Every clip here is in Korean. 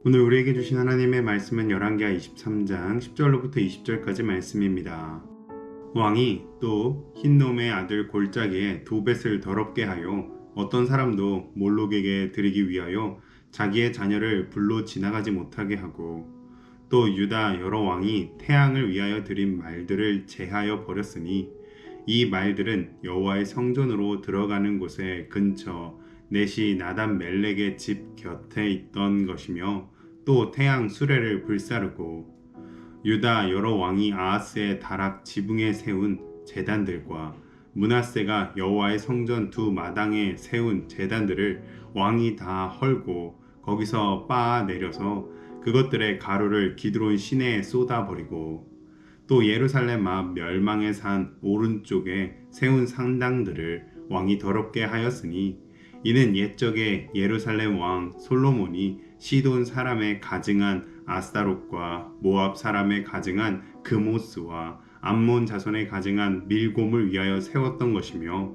오늘 우리에게 주신 하나님의 말씀은 열왕기하 23장 10절로부터 20절까지 말씀입니다. 왕이 또 흰놈의 아들 골짜기에 도벳을 더럽게 하여 어떤 사람도 몰록에게 드리기 위하여 자기의 자녀를 불로 지나가지 못하게 하고, 또 유다 여러 왕이 태양을 위하여 드린 말들을 제하여 버렸으니 이 말들은 여호와의 성전으로 들어가는 곳의 근처 넷이 나단 멜렉의 집 곁에 있던 것이며, 또 태양 수레를 불사르고 유다 여러 왕이 아하스의 다락 지붕에 세운 제단들과 므낫세가 여호와의 성전 두 마당에 세운 제단들을 왕이 다 헐고 거기서 빻아 내려서 그것들의 가루를 기드론 시내에 쏟아버리고, 또 예루살렘 앞 멸망의 산 오른쪽에 세운 상당들을 왕이 더럽게 하였으니, 이는 옛적에 예루살렘 왕 솔로몬이 시돈 사람의 가증한 아스타롯과 모압 사람의 가증한 그모스와 암몬 자손의 가증한 밀곰을 위하여 세웠던 것이며,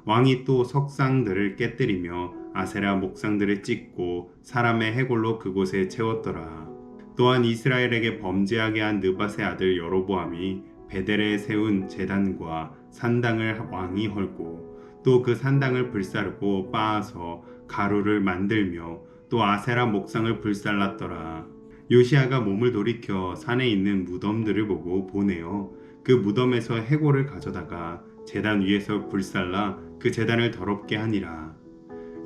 왕이 또 석상들을 깨뜨리며 아세라 목상들을 찢고 사람의 해골로 그곳에 채웠더라. 또한 이스라엘에게 범죄하게 한 느밧의 아들 여로보암이 베델에 세운 제단과 산당을 왕이 헐고, 또 그 산당을 불사르고 빻아서 가루를 만들며 또 아세라 목상을 불살랐더라. 요시아가 몸을 돌이켜 산에 있는 무덤들을 보고 보내어 그 무덤에서 해골을 가져다가 제단 위에서 불살라 그 제단을 더럽게 하니라.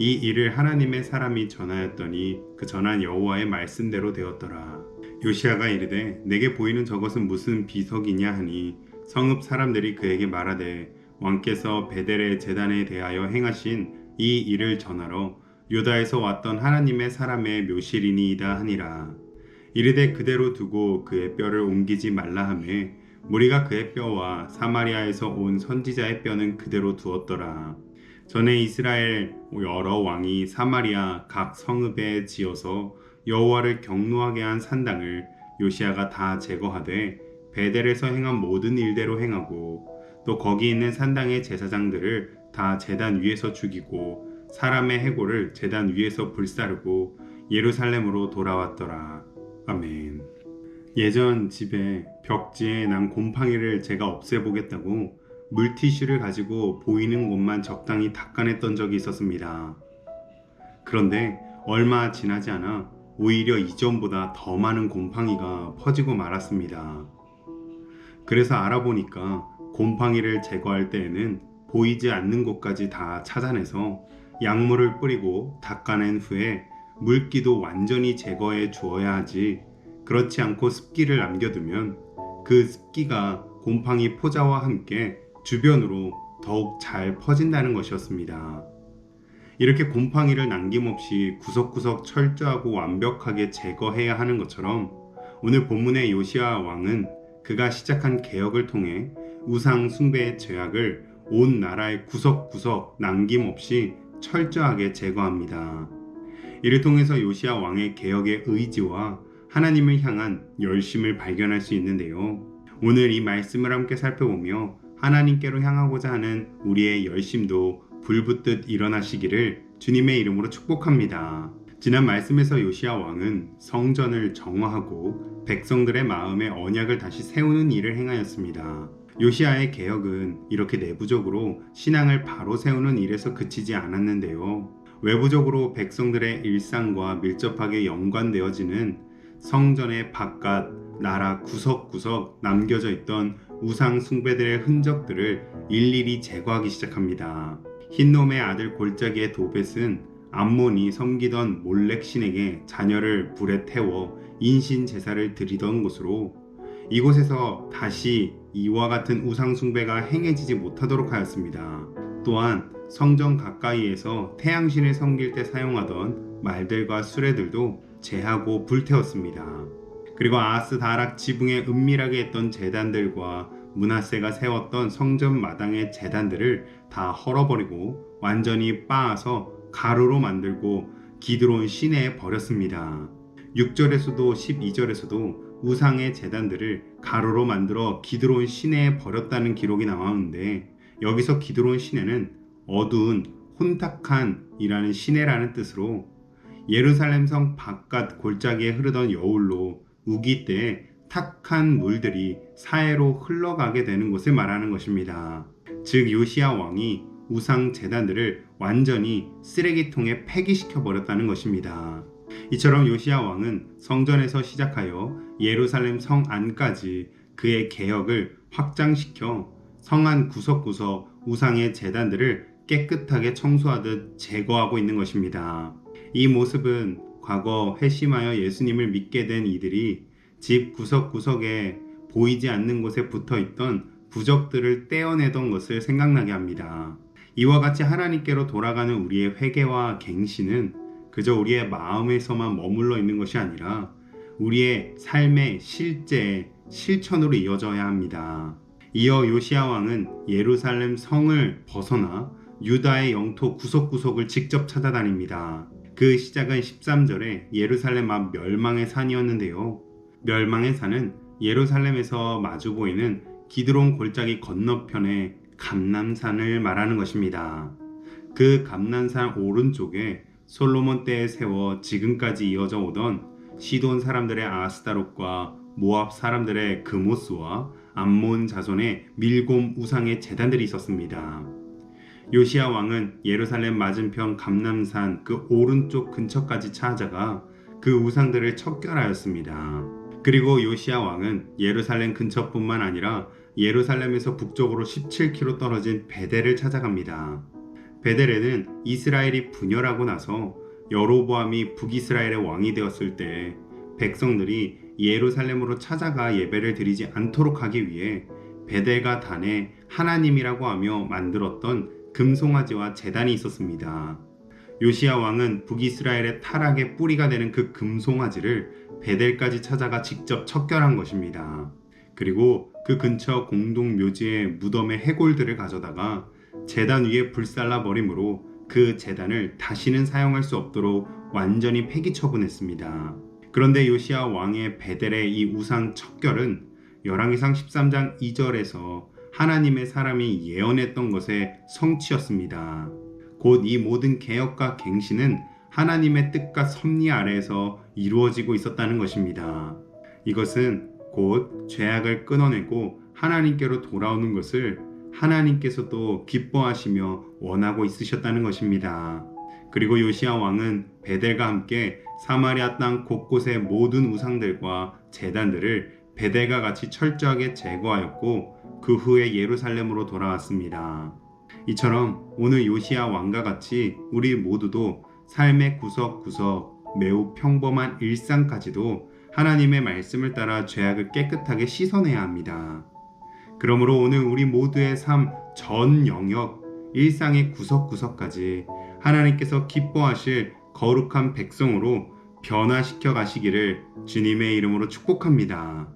이 일을 하나님의 사람이 전하였더니 그 전한 여호와의 말씀대로 되었더라. 요시아가 이르되 내게 보이는 저것은 무슨 비석이냐 하니, 성읍 사람들이 그에게 말하되 왕께서 베델의 제단에 대하여 행하신 이 일을 전하러 유다에서 왔던 하나님의 사람의 묘실이니이다 하니라. 이르되 그대로 두고 그의 뼈를 옮기지 말라 하매, 무리가 그의 뼈와 사마리아에서 온 선지자의 뼈는 그대로 두었더라. 전에 이스라엘 여러 왕이 사마리아 각 성읍에 지어서 여호와를 경노하게 한 산당을 요시아가 다 제거하되 베델에서 행한 모든 일대로 행하고, 또 거기 있는 산당의 제사장들을 다 제단 위에서 죽이고 사람의 해골을 제단 위에서 불사르고 예루살렘으로 돌아왔더라. 아멘. 예전 집에 벽지에 난 곰팡이를 제가 없애보겠다고 물티슈를 가지고 보이는 곳만 적당히 닦아냈던 적이 있었습니다. 그런데 얼마 지나지 않아 오히려 이전보다 더 많은 곰팡이가 퍼지고 말았습니다. 그래서 알아보니까 곰팡이를 제거할 때에는 보이지 않는 곳까지 다 찾아내서 약물을 뿌리고 닦아낸 후에 물기도 완전히 제거해 주어야 하지, 그렇지 않고 습기를 남겨두면 그 습기가 곰팡이 포자와 함께 주변으로 더욱 잘 퍼진다는 것이었습니다. 이렇게 곰팡이를 남김없이 구석구석 철저하고 완벽하게 제거해야 하는 것처럼, 오늘 본문의 요시아 왕은 그가 시작한 개혁을 통해 우상 숭배의 죄악을 온 나라의 구석구석 남김없이 철저하게 제거합니다. 이를 통해서 요시아 왕의 개혁의 의지와 하나님을 향한 열심을 발견할 수 있는데요. 오늘 이 말씀을 함께 살펴보며 하나님께로 향하고자 하는 우리의 열심도 불붙듯 일어나시기를 주님의 이름으로 축복합니다. 지난 말씀에서 요시아 왕은 성전을 정화하고 백성들의 마음에 언약을 다시 세우는 일을 행하였습니다. 요시아의 개혁은 이렇게 내부적으로 신앙을 바로 세우는 일에서 그치지 않았는데요. 외부적으로 백성들의 일상과 밀접하게 연관되어지는 성전의 바깥 나라 구석구석 남겨져 있던 우상 숭배들의 흔적들을 일일이 제거하기 시작합니다. 흰놈의 아들 골짜기의 도벳은 암몬이 섬기던 몰렉 신에게 자녀를 불에 태워 인신 제사를 드리던 곳으로, 이곳에서 다시 이와 같은 우상 숭배가 행해지지 못하도록 하였습니다. 또한 성전 가까이에서 태양신을 섬길 때 사용하던 말들과 수레들도 제하고 불태웠습니다. 그리고 아하스 다락 지붕에 은밀하게 했던 제단들과 므낫세가 세웠던 성전 마당의 제단들을 다 헐어버리고 완전히 빻아서 가루로 만들고 기드론 시내에 버렸습니다. 6절에서도 12절에서도 우상의 제단들을 가루로 만들어 기드론 시내에 버렸다는 기록이 나오는데, 여기서 기드론 시내는 어두운 혼탁한 이라는 시내라는 뜻으로 예루살렘 성 바깥 골짜기에 흐르던 여울로 우기 때에 탁한 물들이 사해로 흘러가게 되는 곳을 말하는 것입니다. 즉 요시야 왕이 우상 제단들을 완전히 쓰레기통에 폐기시켜 버렸다는 것입니다. 이처럼 요시야 왕은 성전에서 시작하여 예루살렘 성 안까지 그의 개혁을 확장시켜 성 안 구석구석 우상의 제단들을 깨끗하게 청소하듯 제거하고 있는 것입니다. 이 모습은 과거 회심하여 예수님을 믿게 된 이들이 집 구석구석에 보이지 않는 곳에 붙어있던 부적들을 떼어내던 것을 생각나게 합니다. 이와 같이 하나님께로 돌아가는 우리의 회개와 갱신은 그저 우리의 마음에서만 머물러 있는 것이 아니라 우리의 삶의 실제 실천으로 이어져야 합니다. 이어 요시야 왕은 예루살렘 성을 벗어나 유다의 영토 구석구석을 직접 찾아다닙니다. 그 시작은 13절에 예루살렘 앞 멸망의 산이었는데요. 멸망의 산은 예루살렘에서 마주 보이는 기드론 골짜기 건너편의 감람산을 말하는 것입니다. 그 감람산 오른쪽에 솔로몬 때에 세워 지금까지 이어져 오던 시돈 사람들의 아스다롯과 모압 사람들의 그모스와 암몬 자손의 밀곰 우상의 제단들이 있었습니다. 요시야 왕은 예루살렘 맞은편 감람산 그 오른쪽 근처까지 찾아가 그 우상들을 척결하였습니다. 그리고 요시야 왕은 예루살렘 근처뿐만 아니라 예루살렘에서 북쪽으로 17km 떨어진 베델을 찾아갑니다. 베델에는 이스라엘이 분열하고 나서 여로보암이 북이스라엘의 왕이 되었을 때 백성들이 예루살렘으로 찾아가 예배를 드리지 않도록 하기 위해 베델과 단에 하나님이라고 하며 만들었던 금송아지와 제단이 있었습니다. 요시야 왕은 북이스라엘의 타락의 뿌리가 되는 그 금송아지를 베델까지 찾아가 직접 척결한 것입니다. 그리고 그 근처 공동묘지의 무덤의 해골들을 가져다가 제단 위에 불살라 버림으로 그 제단을 다시는 사용할 수 없도록 완전히 폐기 처분했습니다. 그런데 요시야 왕의 베델의 이 우상 척결은 열왕기상 13장 2절에서 하나님의 사람이 예언했던 것의 성취였습니다. 곧 이 모든 개혁과 갱신은 하나님의 뜻과 섭리 아래에서 이루어지고 있었다는 것입니다. 이것은 곧 죄악을 끊어내고 하나님께로 돌아오는 것을 하나님께서도 기뻐하시며 원하고 있으셨다는 것입니다. 그리고 요시야 왕은 베델과 함께 사마리아 땅 곳곳의 모든 우상들과 제단들을 베델과 같이 철저하게 제거하였고 그 후에 예루살렘으로 돌아왔습니다. 이처럼 오늘 요시야 왕과 같이 우리 모두도 삶의 구석구석 매우 평범한 일상까지도 하나님의 말씀을 따라 죄악을 깨끗하게 씻어내야 합니다. 그러므로 오늘 우리 모두의 삶 전 영역, 일상의 구석구석까지 하나님께서 기뻐하실 거룩한 백성으로 변화시켜 가시기를 주님의 이름으로 축복합니다.